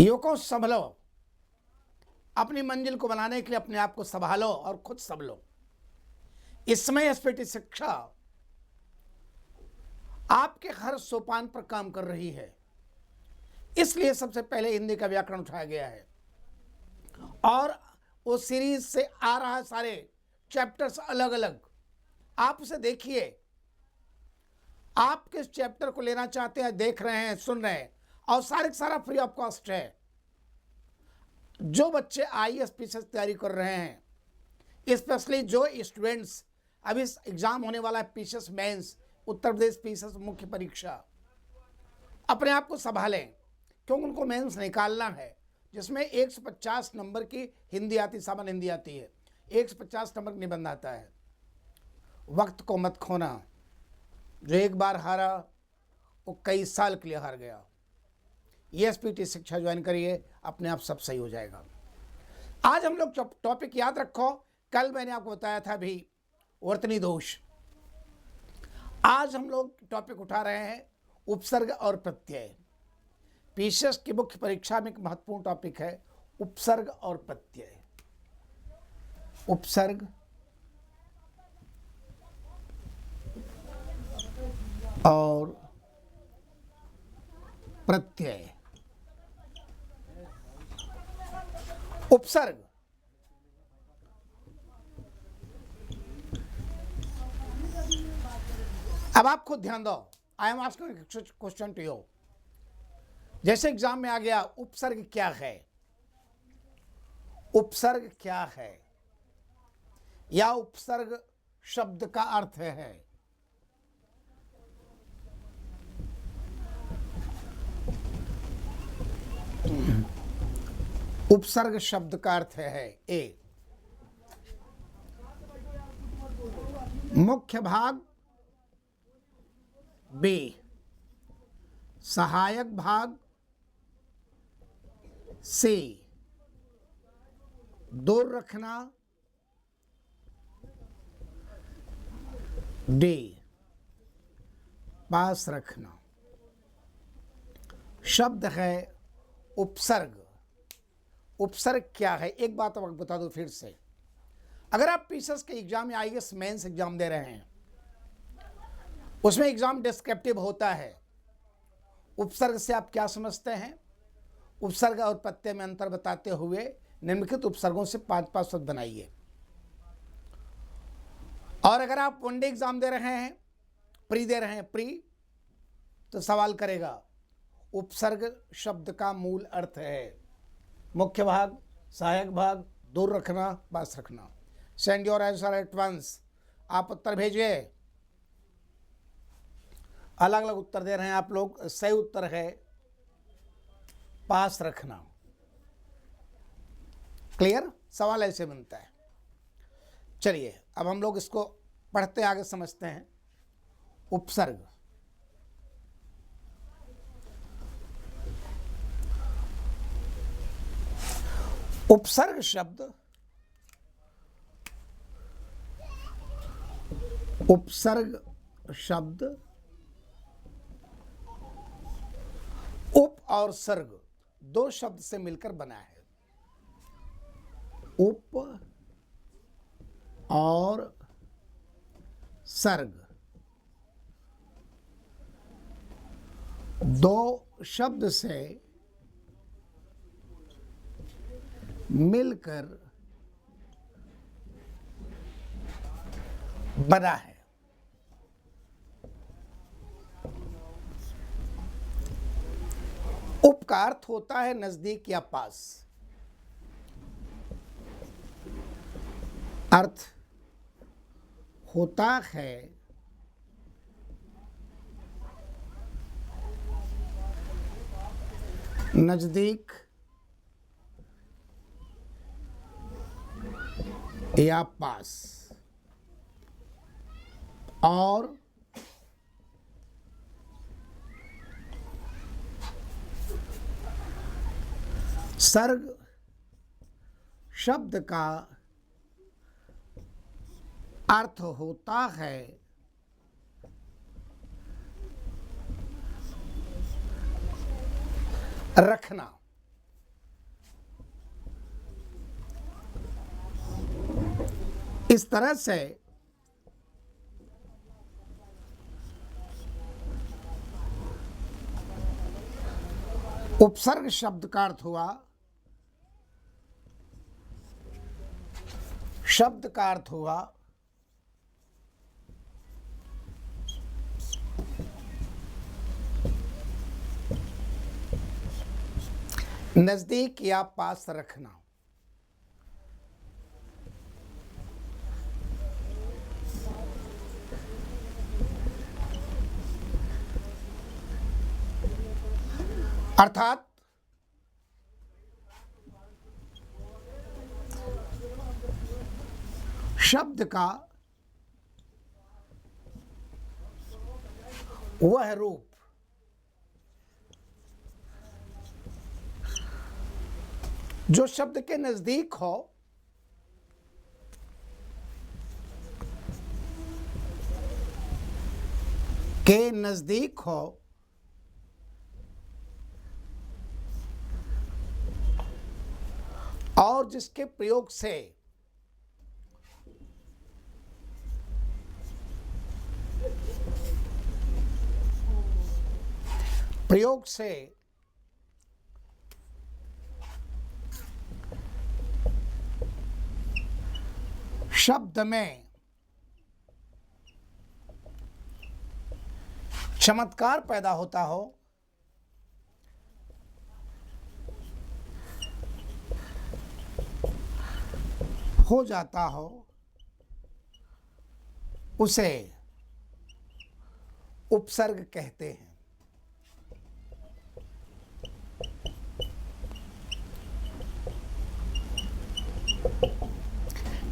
युवकों संभलो, अपनी मंजिल को बनाने के लिए अपने आप को संभालो और खुद संभलो। इस समय एसपीटी शिक्षा आपके हर सोपान पर काम कर रही है, इसलिए सबसे पहले हिंदी का व्याकरण उठाया गया है और उस सीरीज से आ रहा है सारे चैप्टर्स अलग अलग। आप उसे देखिए, आप किस चैप्टर को लेना चाहते हैं, देख रहे हैं, सुन रहे हैं, और सारा फ्री ऑफ कॉस्ट है। जो बच्चे आईएएस पीसीएस तैयारी कर रहे हैं, स्पेशली जो स्टूडेंट्स अभी एग्जाम होने वाला है PCS mains, Uttar Pradesh PCS मुख्य परीक्षा, अपने आप को संभालें क्योंकि उनको मेंस निकालना है जिसमें 150 नंबर की हिंदी आती, सामान्य हिंदी आती है, 150 नंबर निबंध आता है। वक्त को मत खोना, जो एक बार हारा वो कई साल के लिए हार गया। ये एसपीटी शिक्षा ज्वाइन करिए, अपने आप सब सही हो जाएगा। आज हम लोग टॉपिक याद रखो, कल मैंने आपको बताया था भी वर्तनी दोष। आज हम लोग टॉपिक उठा रहे हैं उपसर्ग और प्रत्यय। पीसीएस की मुख्य परीक्षा में एक महत्वपूर्ण टॉपिक है उपसर्ग और प्रत्यय। उपसर्ग और प्रत्यय। उपसर्ग अब आप खुद ध्यान दो। I am asking question to you. जैसे एग्जाम में आ गया, उपसर्ग क्या है? उपसर्ग क्या है या उपसर्ग शब्द का अर्थ है? उपसर्ग शब्द का अर्थ है ए, मुख्य भाग, बी सहायक भाग, सी दूर रखना, डी पास रखना। शब्द है उपसर्ग। उपसर्ग क्या है? एक बात अब बता दो फिर से। अगर आप पीसीएस के एग्जाम या आईएएस मेंस एग्जाम दे रहे हैं, उसमें एग्जाम डिस्क्रिप्टिव होता है। उपसर्ग से आप क्या समझते हैं? उपसर्ग और प्रत्यय में अंतर बताते हुए निम्नलिखित उपसर्गों से 5-5 शब्द बनाइए। और अगर आप वनडे एग्जाम दे रहे हैं, प्री दे रहे हैं, प्री, तो सवाल करेगा उपसर्ग शब्द का मूल अर्थ है मुख्य भाग, सहायक भाग, दूर रखना, पास रखना। Send your answer at once. आप उत्तर भेजिए। अलग अलग उत्तर दे रहे हैं आप लोग। सही उत्तर है पास रखना। क्लियर? सवाल ऐसे बनता है। चलिए अब हम लोग इसको पढ़ते आगे समझते हैं। उपसर्ग। उपसर्ग शब्द, उपसर्ग शब्द उप और सर्ग दो शब्द से मिलकर बना है। उप और सर्ग दो शब्द से मिलकर बना है। उप का अर्थ होता है नजदीक या पास। अर्थ होता है नजदीक या पास। और सर्ग शब्द का अर्थ होता है रखना। इस तरह से उपसर्ग शब्द का अर्थ हुआ, शब्द का अर्थ हुआ नजदीक या पास रखना। अर्थात शब्द का वह रूप जो शब्द के नजदीक हो, और जिसके प्रयोग से शब्द में चमत्कार पैदा होता हो जाता हो, उसे उपसर्ग कहते हैं।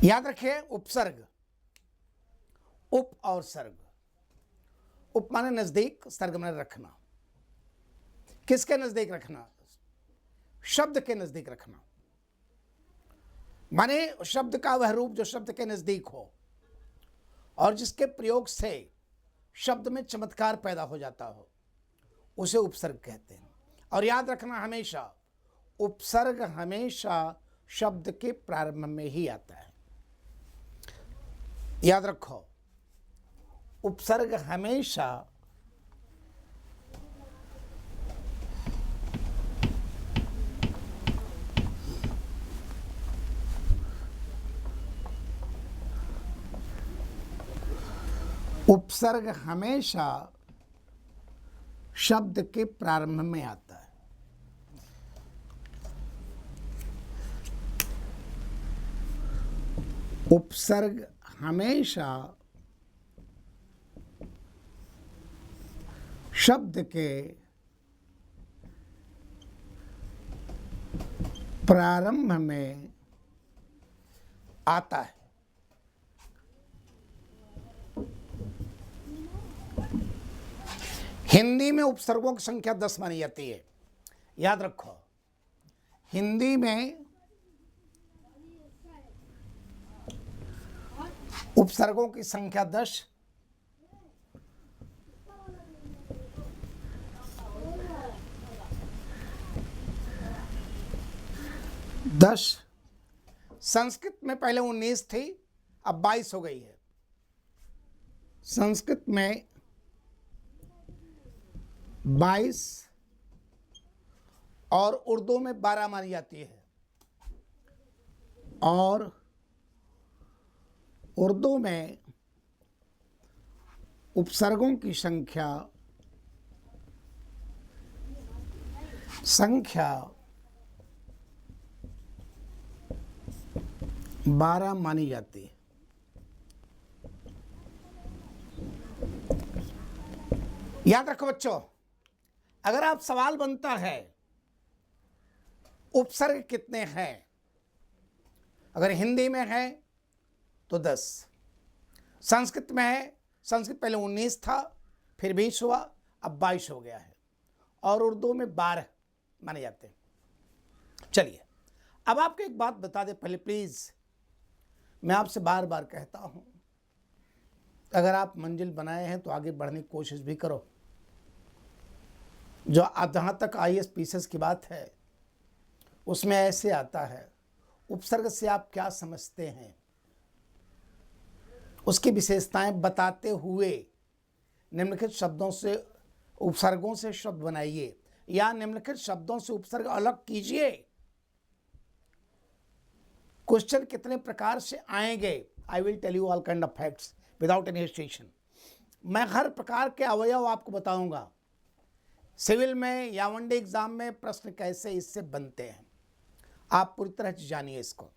याद रखिए, उपसर्ग, उप और सर्ग। उप माने नजदीक, सर्ग माने रखना। किसके नजदीक रखना? शब्द के नजदीक रखना, माने शब्द का वह रूप जो शब्द के नजदीक हो और जिसके प्रयोग से शब्द में चमत्कार पैदा हो जाता हो, उसे उपसर्ग कहते हैं। और याद रखना, हमेशा उपसर्ग हमेशा शब्द के प्रारंभ में ही आता है। याद रखो, उपसर्ग हमेशा शब्द के प्रारंभ में आता है। उपसर्ग हमेशा शब्द के प्रारंभ में आता है। हिंदी में उपसर्गों की संख्या 10 मानी जाती है। याद रखो, हिंदी में उपसर्गों की संख्या 10। संस्कृत में पहले 19 थी, अब 22 हो गई है। संस्कृत में 22 और उर्दू में 12 मानी जाती है। और उर्दू में उपसर्गों की संख्या 12 मानी जाती है। याद रखो बच्चों, अगर आप सवाल बनता है उपसर्ग कितने हैं, अगर हिंदी में है तो 10, संस्कृत में है, संस्कृत पहले 19 था, फिर 20 हुआ, अब 22 हो गया है, और उर्दू में 12 माने जाते हैं। चलिए, अब आपको एक बात बता दे पहले, प्लीज़ मैं आपसे बार बार कहता हूँ, अगर आप मंजिल बनाए हैं तो आगे बढ़ने की कोशिश भी करो। जो जहाँ तक IAS PCS की बात है, उसमें ऐसे आता है, उपसर्ग से आप क्या समझते हैं? उसकी विशेषताएं बताते हुए निम्नलिखित शब्दों से उपसर्गों से शब्द बनाइए या निम्नलिखित शब्दों से उपसर्ग अलग कीजिए। क्वेश्चन कितने प्रकार से आएंगे, I will tell you all kind of facts without any hesitation. मैं हर प्रकार के अवयव आपको बताऊंगा। सिविल में या वनडे एग्जाम में प्रश्न कैसे इससे बनते हैं, आप पूरी तरह से जानिए इसको।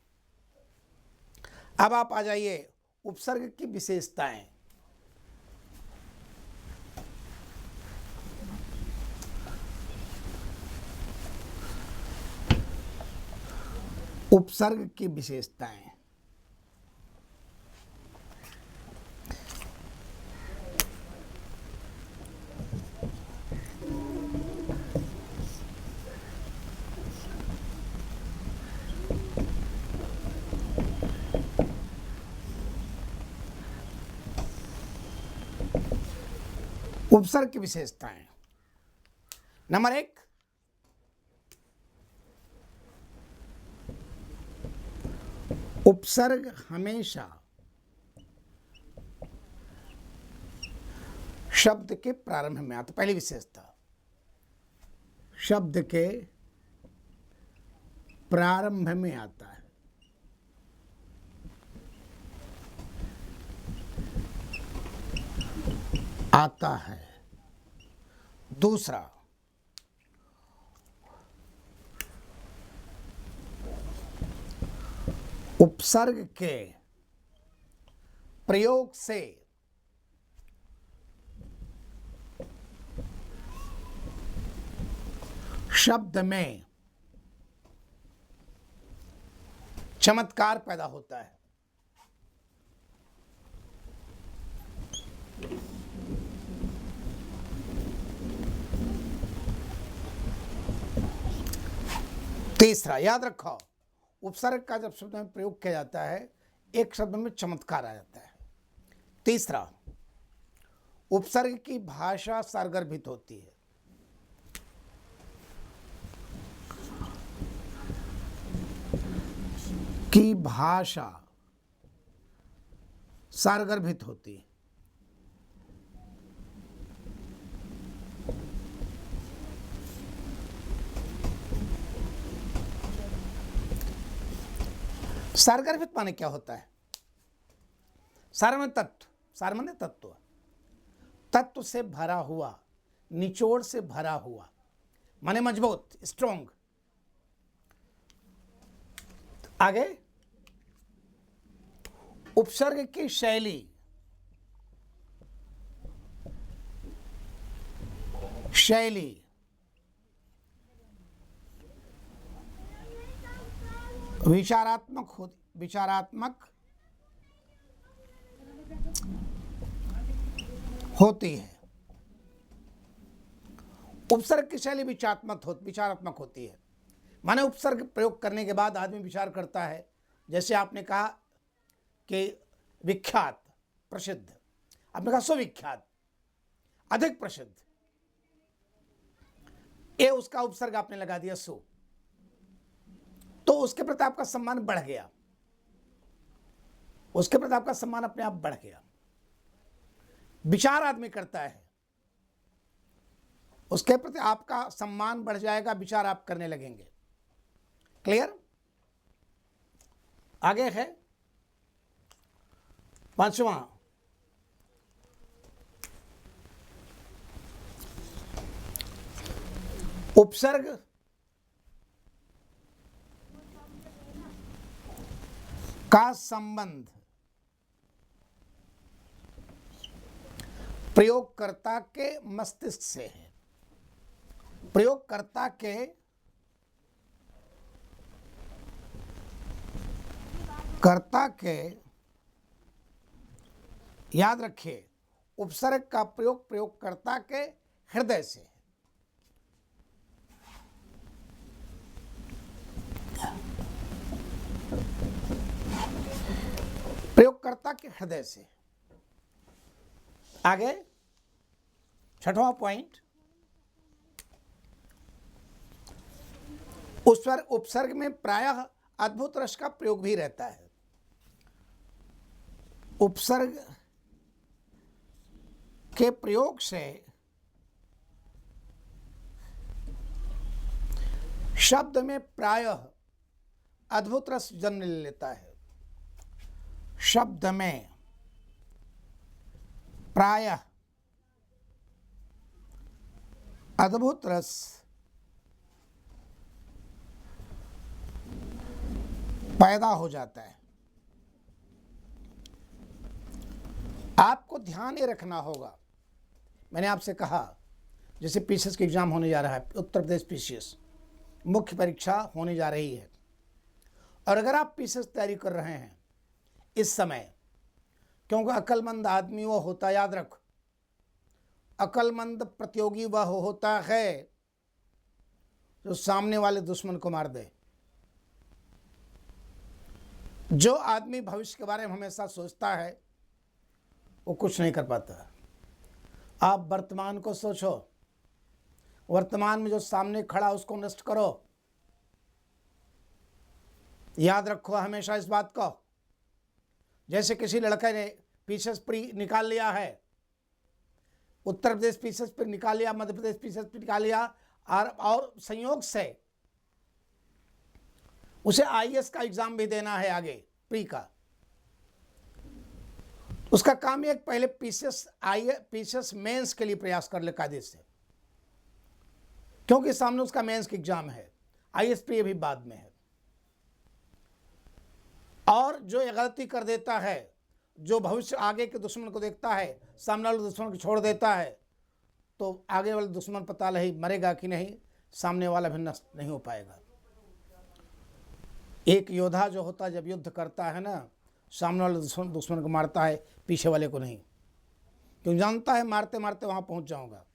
अब आप आ जाइए उपसर्ग की विशेषताएं। उपसर्ग की विशेषताएं। उपसर्ग की विशेषताएं। नंबर 1, उपसर्ग हमेशा शब्द के प्रारंभ में आता। पहली विशेषता, शब्द के प्रारंभ में आता है। आता है। दूसरा, उपसर्ग के प्रयोग से शब्द में चमत्कार पैदा होता है। तीसरा, याद रखो, उपसर्ग का जब शब्द में प्रयोग किया जाता है एक शब्द में चमत्कार आ जाता है। तीसरा, उपसर्ग की भाषा सारगर्भित होती है। की भाषा सारगर्भित होती है। सारगर्भित माने क्या होता है? सार में तत्व, सार माने तत्व, तत्व से भरा हुआ, निचोड़ से भरा हुआ, माने मजबूत, स्ट्रॉन्ग। आगे, उपसर्ग की शैली, शैली विचारात्मक होती है। उपसर्ग की शैली विचारात्मक होती है। माने उपसर्ग प्रयोग करने के बाद आदमी विचार करता है। जैसे आपने कहा कि विख्यात, प्रसिद्ध, आपने कहा सुविख्यात, अधिक प्रसिद्ध, ये उसका उपसर्ग आपने लगा दिया सु, तो उसके प्रति आपका सम्मान बढ़ गया, उसके प्रति आपका सम्मान अपने आप बढ़ गया। विचार आदमी करता है, उसके प्रति आपका सम्मान बढ़ जाएगा, विचार आप करने लगेंगे। क्लियर? आगे है पांचवा, उपसर्ग का संबंध प्रयोगकर्ता के मस्तिष्क से है। प्रयोगकर्ता के याद रखिए, उपसर्ग का प्रयोग प्रयोगकर्ता के हृदय से है। प्रयोगकर्ता के हृदय से। आगे छठवां पॉइंट, उपसर्ग में प्रायः अद्भुत रस का प्रयोग भी रहता है। उपसर्ग के प्रयोग से शब्द में प्रायः अद्भुत रस जन्म ले लेता है। शब्द में प्रायः अद्भुत रस पैदा हो जाता है। आपको ध्यान ये रखना होगा, मैंने आपसे कहा जैसे पीसीएस का एग्जाम होने जा रहा है, उत्तर प्रदेश पीसीएस मुख्य परीक्षा होने जा रही है, और अगर आप पीसीएस तैयारी कर रहे हैं इस समय, क्योंकि अक्लमंद आदमी वो होता, याद रख, अक्लमंद प्रतियोगी वह होता है जो सामने वाले दुश्मन को मार दे। जो आदमी भविष्य के बारे में हमेशा सोचता है वो कुछ नहीं कर पाता। आप वर्तमान को सोचो, वर्तमान में जो सामने खड़ा उसको नष्ट करो। याद रखो हमेशा इस बात को। जैसे किसी लड़के ने पीसीएस प्री निकाल लिया है, उत्तर प्रदेश पीसीएस प्री निकाल लिया, मध्य प्रदेश पीसीएस प्री निकाल लिया, और संयोग से उसे आईएएस का एग्जाम भी देना है आगे प्री का। उसका काम एक पहले पीसीएस मेंस के लिए प्रयास कर ले कायदे से, क्योंकि सामने उसका मेंस का एग्जाम है, आईएएस प्री अभी बाद में है। और जो ये गलती कर देता है, जो भविष्य आगे के दुश्मन को देखता है, सामने वाले दुश्मन को छोड़ देता है, तो आगे वाले दुश्मन पता नहीं मरेगा कि नहीं, सामने वाला भी नष्ट नहीं हो पाएगा। एक योद्धा जो होता है जब युद्ध करता है ना, सामने वाले दुश्मन को मारता है, पीछे वाले को नहीं, क्योंकि जानता है मारते मारते वहाँ पहुँच जाऊँगा,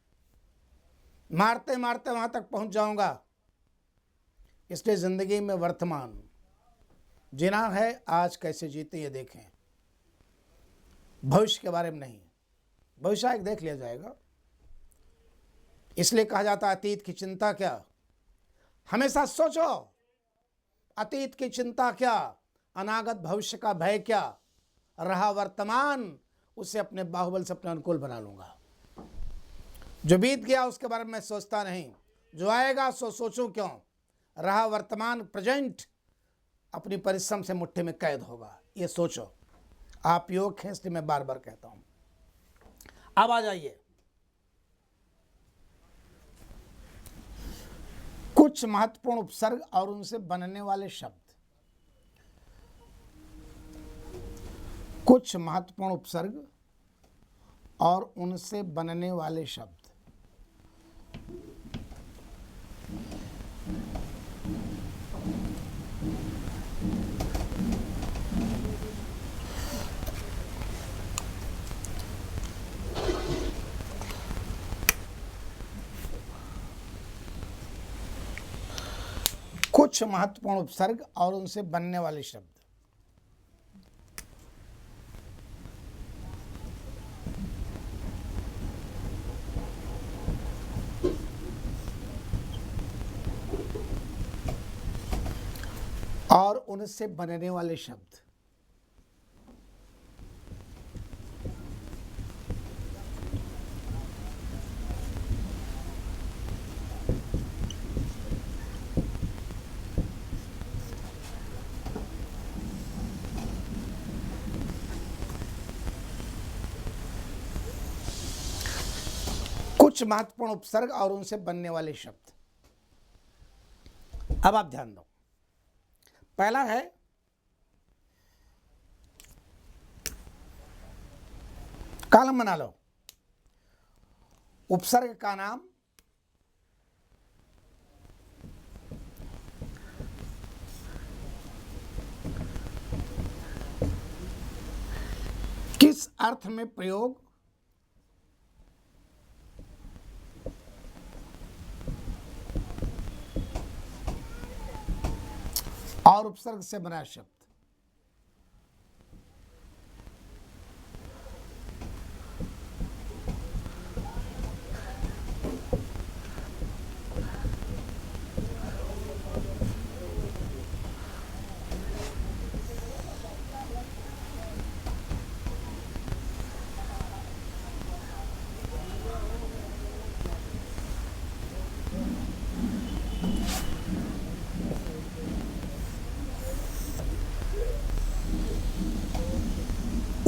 मारते मारते वहाँ तक पहुँच जाऊँगा। इसलिए ज़िंदगी में वर्तमान जीना है, आज कैसे जीते ये देखें, भविष्य के बारे में नहीं। भविष्य एक देख लिया जाएगा। इसलिए कहा जाता है अतीत की चिंता क्या, हमेशा सोचो अतीत की चिंता क्या, अनागत भविष्य का भय क्या, रहा वर्तमान उसे अपने बाहुबल से अपने अनुकूल बना लूंगा। जो बीत गया उसके बारे में मैं सोचता नहीं, जो आएगा सो सोचूं क्यों, रहा वर्तमान प्रेजेंट अपनी परिश्रम से मुट्ठी में कैद होगा, ये सोचो। आप योग हैं इसलिए मैं बार बार कहता हूं। अब आ जाइए कुछ महत्वपूर्ण उपसर्ग और उनसे बनने वाले शब्द। कुछ महत्वपूर्ण उपसर्ग और उनसे बनने वाले शब्द। कुछ महत्वपूर्ण उपसर्ग और उनसे बनने वाले शब्द। और उनसे बनने वाले शब्द। कुछ महत्वपूर्ण उपसर्ग और उनसे बनने वाले शब्द। अब आप ध्यान दो, पहला है कॉलम बना लो, उपसर्ग का नाम, किस अर्थ में प्रयोग, और उपसर्ग से बना शब्द।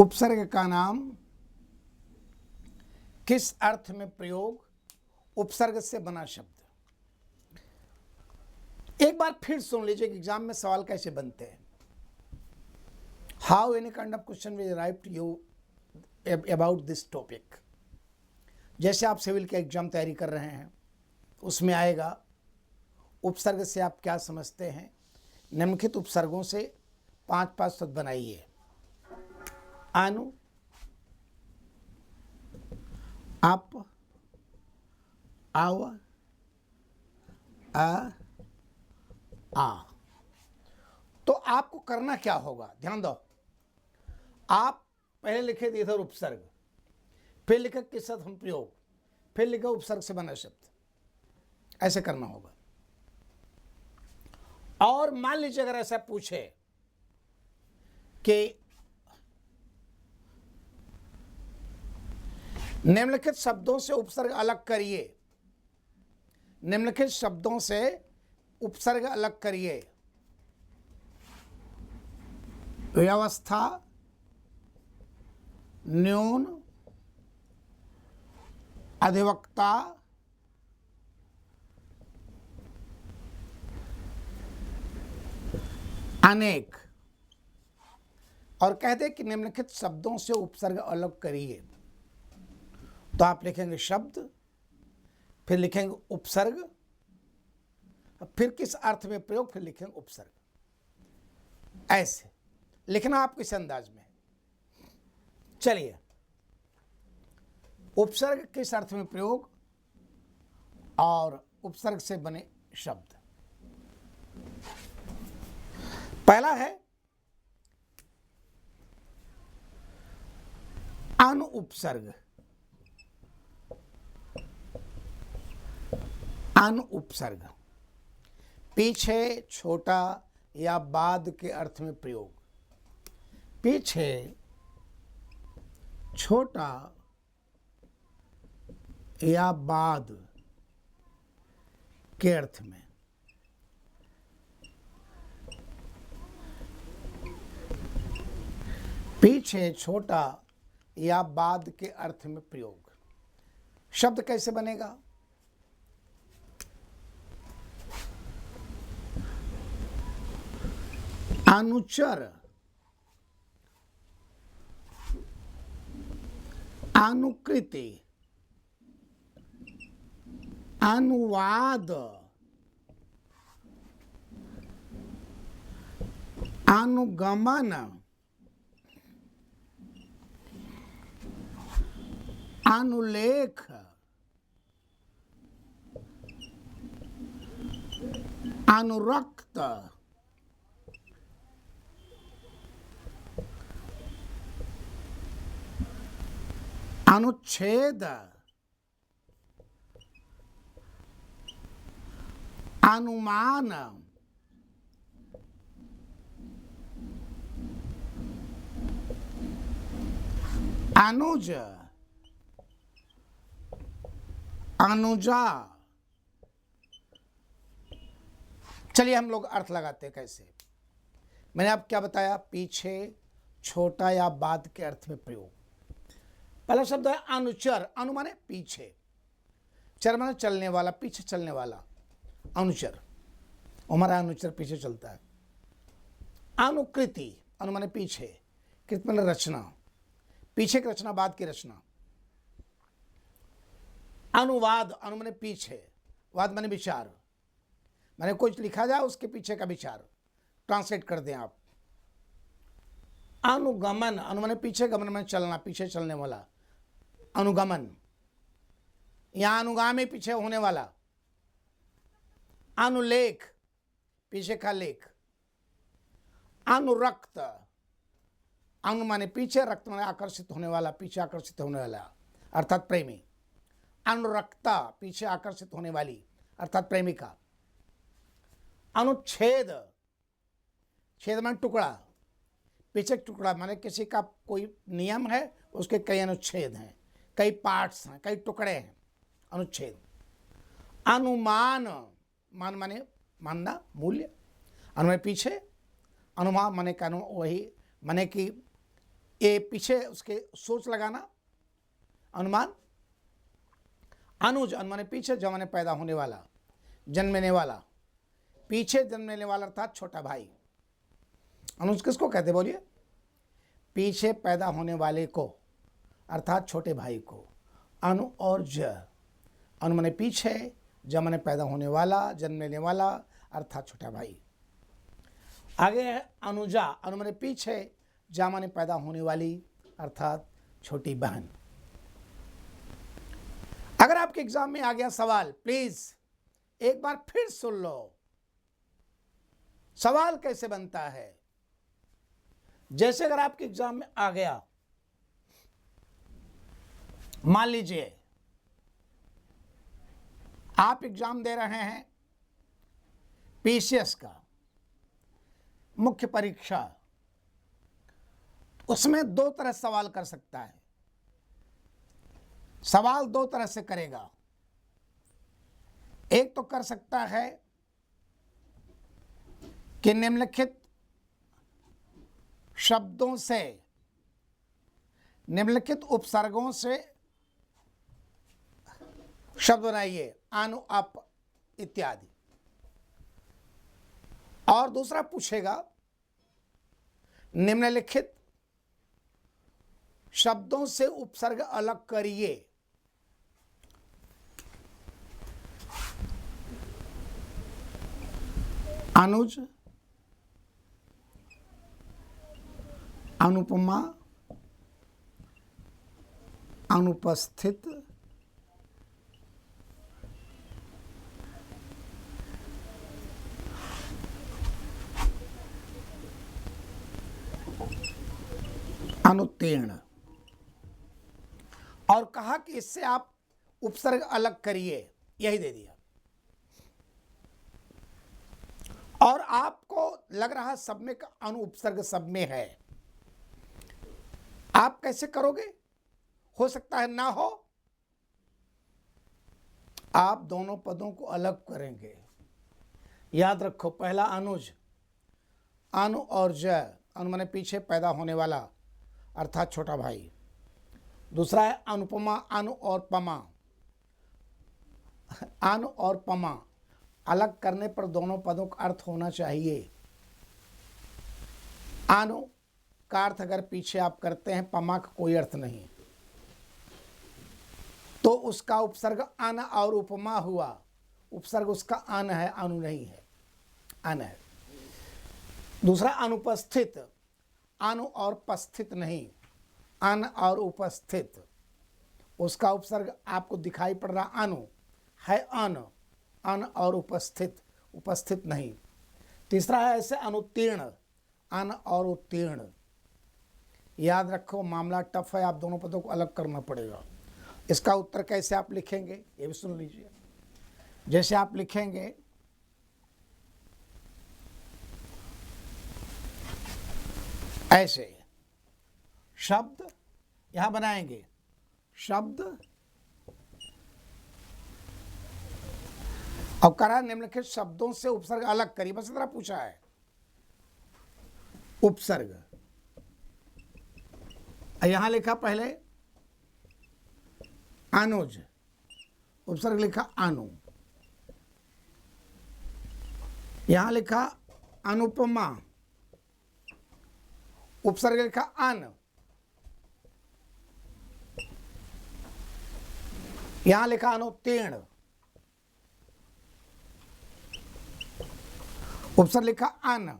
उपसर्ग का नाम, किस अर्थ में प्रयोग, उपसर्ग से बना शब्द। एक बार फिर सुन लीजिए कि एग्जाम में सवाल कैसे बनते हैं। How any kind of question will arrive to you about this topic. जैसे आप सिविल के एग्जाम तैयारी कर रहे हैं, उसमें आएगा उपसर्ग से आप क्या समझते हैं। निम्नलिखित उपसर्गों से 5-5 शब्द बनाइए। अनु, अप, आव, आ। तो आपको करना क्या होगा, ध्यान दो। आप पहले लिखे थे इधर उपसर्ग, फिर लिखे किस अर्थ में प्रयोग, फिर लिखे उपसर्ग से बना शब्द। ऐसे करना होगा। और मान लीजिए अगर ऐसा पूछे कि निम्नलिखित शब्दों से उपसर्ग अलग करिए, निम्नलिखित शब्दों से उपसर्ग अलग करिए। व्यवस्था, न्यून, अधिवक्ता, अनेक। और कहते कि निम्नलिखित शब्दों से उपसर्ग अलग करिए। तो आप लिखेंगे शब्द, फिर लिखेंगे उपसर्ग, फिर किस अर्थ में प्रयोग, फिर लिखेंगे उपसर्ग। ऐसे लिखना आप किस अंदाज में। चलिए, उपसर्ग किस अर्थ में प्रयोग और उपसर्ग से बने शब्द। पहला है अनुपसर्ग। अनुपसर्ग पीछे, छोटा या बाद के अर्थ में प्रयोग। पीछे, छोटा या बाद के अर्थ में। पीछे, छोटा या बाद के अर्थ में प्रयोग। शब्द कैसे बनेगा। अनुचर, अनुकृति, अनुवाद, अनुगमन, अनुलेख, अनुरक्त, अनुच्छेद, अनुमान, अनुज, अनुजा। चलिए हम लोग अर्थ लगाते हैं कैसे। मैंने आप क्या बताया, पीछे, छोटा या बाद के अर्थ में प्रयोग। पहला शब्द है अनुचर। अनु माने पीछे, चर माने चलने वाला, पीछे चलने वाला। अनुचर, हमारा अनुचर पीछे चलता है। अनुकृति, अनु माने पीछे, कृत माने रचना, पीछे की रचना, बाद की रचना। अनुवाद, अनु माने पीछे, वाद माने विचार, माने कुछ लिखा जाए उसके पीछे का विचार, ट्रांसलेट कर दें आप। अनुगमन, अनु माने पीछे, गमन माने चलना, पीछे चलने वाला। अनुगमन, यहां अनुगामी, पीछे होने वाला। अनुलेख, पीछे का लेख। अनुरक्त, अनु माने पीछे, रक्त माने आकर्षित होने वाला, पीछे आकर्षित होने वाला अर्थात प्रेमी। अनुरक्ता, पीछे आकर्षित होने वाली अर्थात प्रेमिका। अनुच्छेद, छेद माने टुकड़ा, पीछे टुकड़ा माने किसी का कोई नियम है, उसके कई अनुच्छेद हैं, कई पार्ट्स हैं, कई टुकड़े हैं। अनुच्छेद। अनुमान, मान माने मानना, मूल्य। अनु माने पीछे, अनुमान माने का वही माने कि ये पीछे उसके सोच लगाना, अनुमान। अनुज अनुमान पीछे, जमाने पैदा होने वाला, जन्मने वाला, पीछे जन्मने वाला अर्थात छोटा भाई। अनुज किसको कहते बोलिए? पीछे पैदा होने वाले को अर्थात छोटे भाई को। अनु और ज, अनु माने पीछे, ज माने पैदा होने वाला, जन्मने वाला अर्थात छोटा भाई। आगे है अनुजा, अनु माने पीछे, जा माने पैदा होने वाली अर्थात छोटी बहन। अगर आपके एग्जाम में आ गया सवाल, प्लीज एक बार फिर सुन लो सवाल कैसे बनता है। जैसे अगर आपके एग्जाम में आ गया, मान लीजिए आप एग्जाम दे रहे हैं पीसीएस का, मुख्य परीक्षा, उसमें दो तरह सवाल कर सकता है। सवाल दो तरह से करेगा। एक तो कर सकता है कि निम्नलिखित शब्दों से, निम्नलिखित उपसर्गों से शब्द बनाइए, अनु, अप इत्यादि। और दूसरा पूछेगा निम्नलिखित शब्दों से उपसर्ग अलग करिए। अनुज, अनुपमा, अनुपस्थित, अनुत्तीर्ण। और कहा कि इससे आप उपसर्ग अलग करिए, यही दे दिया। और आपको लग रहा सब में का अनु उपसर्ग सब में है, आप कैसे करोगे? हो सकता है ना हो, आप दोनों पदों को अलग करेंगे। याद रखो, पहला अनुज, अनु और ज, अनु माने पीछे पैदा होने वाला अर्थात छोटा भाई। दूसरा है अनुपमा, अनु और पमा, अनु और पमा अलग करने पर दोनों पदों का अर्थ होना चाहिए। अनु का अर्थ अगर पीछे आप करते हैं, पमा का कोई अर्थ नहीं, तो उसका उपसर्ग अन और उपमा हुआ। उपसर्ग उसका अन है, अनु नहीं है, अन है। दूसरा अनुपस्थित, अनु और पस्थित नहीं, अन और उपस्थित। उसका उपसर्ग आपको दिखाई पड़ रहा अनु है, अन, अन और उपस्थित, उपस्थित नहीं। तीसरा है ऐसे अनुत्तीर्ण, अन और उत्तीर्ण। याद रखो, मामला टफ है, आप दोनों पदों को अलग करना पड़ेगा। इसका उत्तर कैसे आप लिखेंगे ये भी सुन लीजिए। जैसे आप लिखेंगे ऐसे, शब्द यहां बनाएंगे, शब्द और करा निम्नलिखित शब्दों से उपसर्ग अलग करिए, बस इतना पूछा है। उपसर्ग यहां लिखा पहले अनुज, उपसर्ग लिखा अनु। यहां लिखा अनुपमा, उपसर्ग लिखा अन। यहां लिखा अनुत्तीर्ण, उपसर्ग लिखा अन।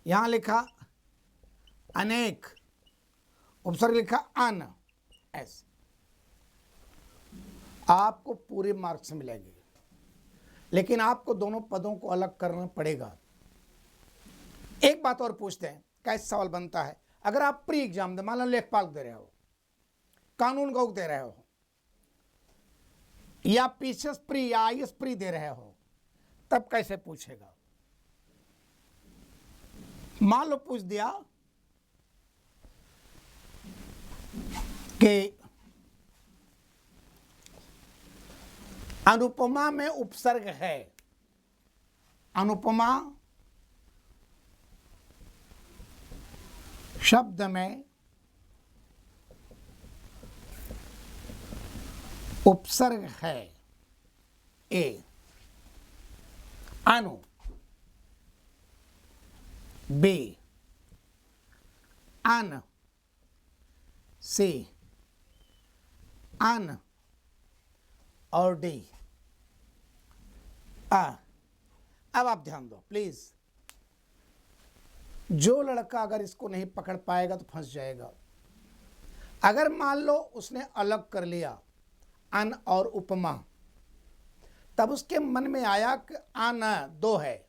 यहां लिखा अनेक, उपसर्ग लिखा अन। ऐसे आपको पूरे मार्क्स मिलेंगे, लेकिन आपको दोनों पदों को अलग करना पड़ेगा। एक बात और पूछते हैं, कैसे सवाल बनता है। अगर आप प्री एग्जाम दे, मान लो लेखपाल दे रहे हो, कानून गौ दे रहे हो, या पीसीएस प्री या आईएएस प्री दे रहे हो, तब कैसे पूछेगा। मान लो पूछ दिया कि अनुपमा में उपसर्ग है, अनुपमा शब्द में उपसर्ग है ए, अनु, बी, अन, सी, अन और डी, आ। अब आप ध्यान दो प्लीज, जो लड़का अगर इसको नहीं पकड़ पाएगा तो फंस जाएगा। अगर मान लो उसने अलग कर लिया अन और उपमा, तब उसके मन में आया कि अन दो है,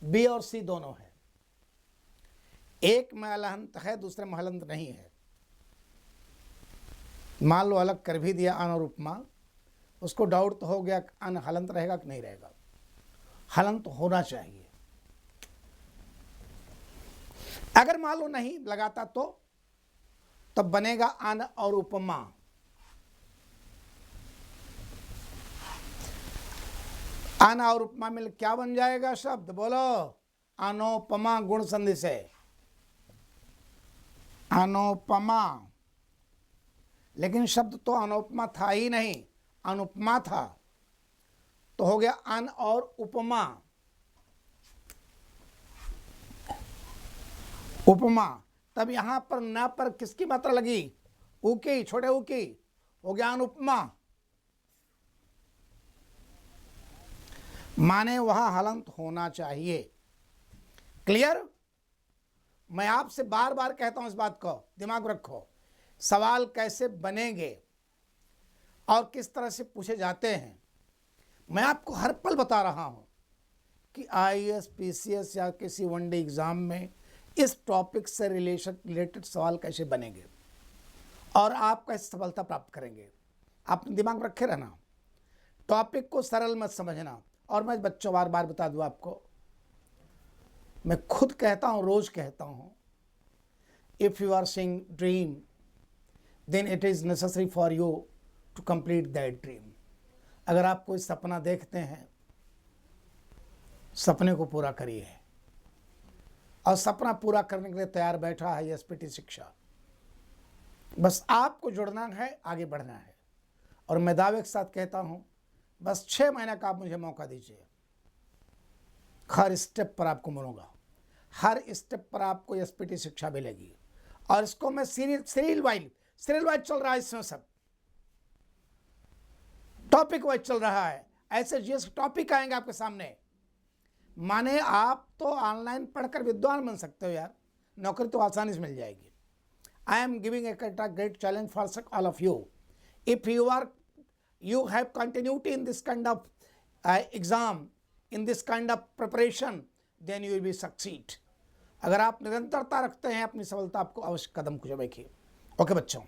बी और सी दोनों है, एक में हलंत है दूसरे में हलंत नहीं है। मान लो अलग कर भी दिया अन और उपमा, उसको डाउट तो हो गया कि अन हलंत रहेगा कि नहीं रहेगा। हलंत होना चाहिए। अगर मान लो नहीं लगाता तो तब बनेगा अन और उपमा। अन और उपमा मिल क्या बन जाएगा शब्द, बोलो। अनुपमा गुण संधि से, अनुपमा। लेकिन शब्द तो अनुपमा था ही नहीं, अनुपमा था, तो हो गया अन और उपमा। उपमा। तब यहां पर न पर किसकी मात्रा लगी, ऊ की, छोटे ऊ की, हो गया अनुपमा। माने वहां हलंत होना चाहिए। क्लियर? मैं आपसे बार बार कहता हूं इस बात को दिमाग रखो। सवाल कैसे बनेंगे और किस तरह से पूछे जाते हैं, मैं आपको हर पल बता रहा हूं कि आईएएस, पीसीएस या किसी वनडे एग्जाम में इस टॉपिक से रिलेटेड सवाल कैसे बनेंगे और आप कैसे सफलता प्राप्त करेंगे। आप दिमाग में रखे रहना, टॉपिक को सरल मत समझना। और मैं बच्चों बार बार बता दूं आपको, मैं खुद कहता हूं, रोज कहता हूं, if you are seeing dream then it is necessary for you to complete that dream. अगर आप कोई सपना देखते हैं, सपने को पूरा करिए। और सपना पूरा करने के लिए तैयार बैठा है एसपीटी शिक्षा। बस आपको जुड़ना है, आगे बढ़ना है। और मैं दावे के साथ कहता हूं, बस 6 महीने का आप मुझे मौका दीजिए, हर स्टेप पर आपको मिलूंगा, हर स्टेप पर आपको एसपीटी शिक्षा मिलेगी। और इसको मैं सीरियल वाइज चल रहा है, इसमें सब टॉपिक वाइज चल रहा है। ऐसे जीएस टॉपिक आएंगे आपके सामने। माने आप तो ऑनलाइन पढ़कर विद्वान बन सकते हो यार, नौकरी तो आसानी से मिल जाएगी। I am giving a great challenge for all of you. If you have continuity in this kind of exam, in this kind of preparation, then you will be succeed. अगर आप निरंतरता रखते हैं, अपनी सफलता आपको अवश्य कदम कुछ रखिए। ओके बच्चों।